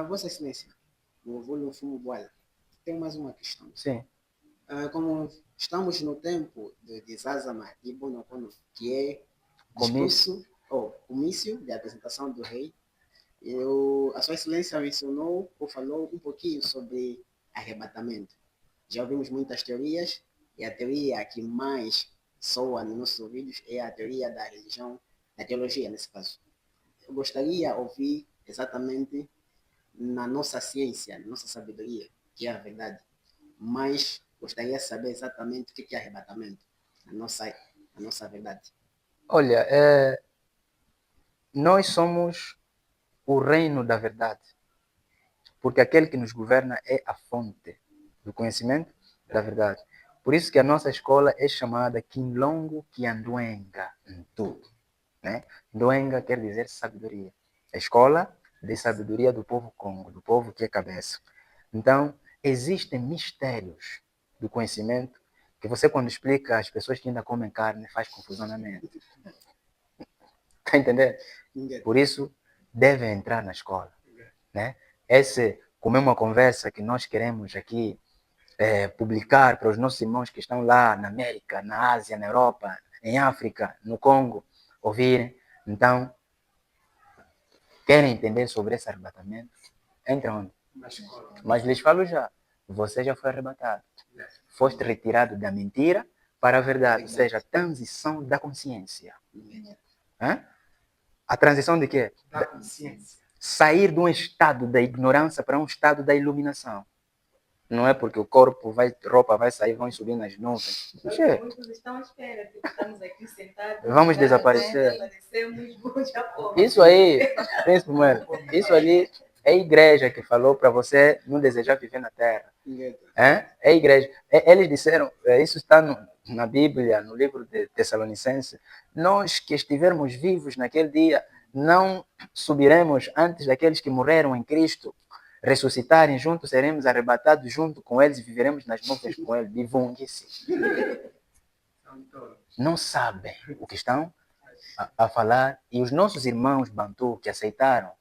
Vossa Excelência, o avô Fumo Boala, tem mais uma questão. Sim. Como estamos no tempo de Zazama e Bonopono, que é Comício. discurso ou comício de apresentação do rei, a Sua Excelência mencionou ou falou um pouquinho sobre arrebatamento. Já ouvimos muitas teorias, e a teoria que mais soa nos nossos ouvidos é a teoria da religião, da teologia, nesse caso. Eu gostaria de ouvir exatamente na nossa ciência, na nossa sabedoria, que é a verdade, mas gostaria de saber exatamente o que é arrebatamento, a nossa verdade. Olha, nós somos o reino da verdade, porque aquele que nos governa é a fonte do conhecimento da verdade. Por isso que a nossa escola é chamada Kinlongo Kianduenga Ntu. Né? Nduenga quer dizer sabedoria. A escola de sabedoria do povo Congo, do povo que é cabeça. Então, existem mistérios do conhecimento que você, quando explica às pessoas que ainda comem carne, faz confusão na mente. Está entendendo? Por isso, devem entrar na escola. Né? Como é uma conversa que nós queremos aqui publicar para os nossos irmãos que estão lá na América, na Ásia, na Europa, em África, no Congo, ouvirem. Então, querem entender sobre esse arrebatamento? Entram onde? Mas lhes falo já, você já foi arrebatado. Foste retirado da mentira para a verdade, ou seja, a transição da consciência. Hã? A transição de quê? Da consciência. Sair de um estado da ignorância para um estado da iluminação. Não é porque o corpo roupa vai sair, vão subir nas nuvens. Muitos estão à espera, tipo, estamos aqui sentados. Vamos desaparecer. Desaparecemos, já fomos. Isso aí, Príncipe Melo, isso ali é a igreja que falou para você não desejar viver na terra. É a igreja. Eles disseram, isso está na Bíblia, no livro de Tessalonicenses, nós que estivermos vivos naquele dia, não subiremos antes daqueles que morreram em Cristo ressuscitarem juntos, seremos arrebatados junto com eles e viveremos nas nuvens com eles. Divungue-se. Não sabem o que estão a falar, e os nossos irmãos Bantu que aceitaram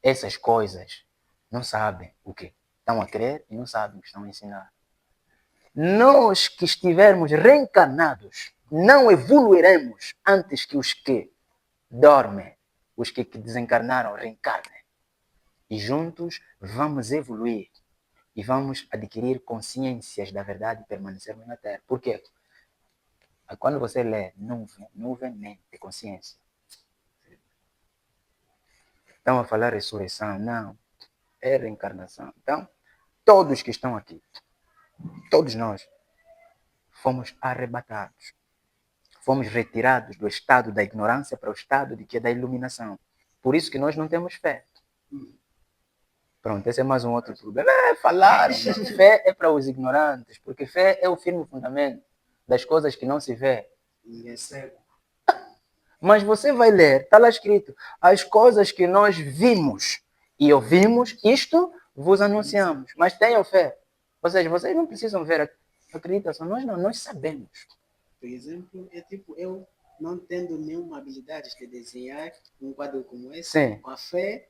essas coisas não sabem o que estão a crer e não sabem o que estão a ensinar. Nós que estivermos reencarnados não evoluiremos antes que os que dormem, os que desencarnaram, reencarnem. E juntos vamos evoluir e vamos adquirir consciências da verdade e permanecermos na Terra. Por quê? Quando você lê nuvem, mente, consciência. Estão a falar ressurreição? Não. É reencarnação. Então, todos que estão aqui, todos nós, fomos arrebatados. Fomos retirados do estado da ignorância para o estado de que é da iluminação. Por isso que nós não temos fé. Pronto, esse é mais um outro problema. Falaram, fé é para os ignorantes, porque fé é o firme fundamento das coisas que não se vê. Mas você vai ler, está lá escrito, as coisas que nós vimos e ouvimos, isto vos anunciamos. Mas tenham fé. Ou seja, vocês não precisam ver a acreditação, nós sabemos. Por exemplo, é tipo, eu não tendo nenhuma habilidade de desenhar um quadro como esse, Sim. Com a fé,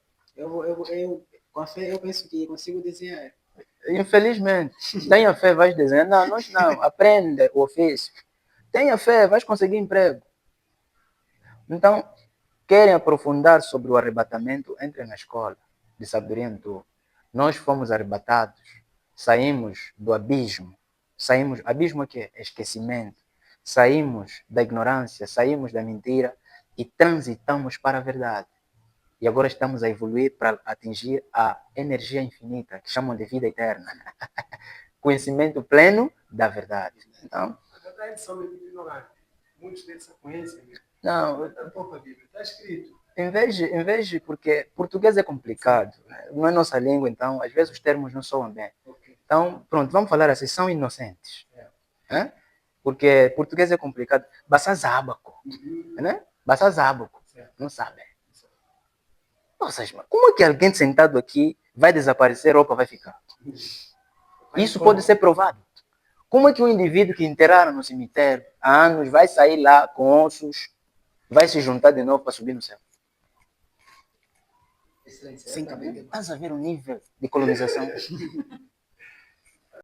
com a fé eu penso que consigo desenhar. Infelizmente, tenha fé, vais desenhar. Não, nós não. Aprende o ofício. Tenha fé, vais conseguir emprego. Então, querem aprofundar sobre o arrebatamento, entrem na escola de sabedoria em tu. Nós fomos arrebatados, saímos do abismo. Abismo é o quê? Esquecimento. Saímos da ignorância, saímos da mentira e transitamos para a verdade. E agora estamos a evoluir para atingir a energia infinita, que chamam de vida eterna. Conhecimento pleno da verdade. Então, Na verdade, são ignorantes. Muitos deles só conhecem. não, A própria Bíblia está escrito. em vez de, porque português é complicado, né? Não é nossa língua, então às vezes os termos não soam bem. Então, pronto, vamos falar assim, são inocentes. Né? Porque português é complicado. Bassazábaco, né? Bassazábaco, não sabem. Nossa, como é que alguém sentado aqui vai desaparecer, roupa vai ficar? Isso pode ser provado. Como é que um indivíduo que enterraram no cemitério há anos vai sair lá com ossos, vai se juntar de novo para subir no céu? Excelência, sem cabelo de barro. estás a ver o nível de colonização?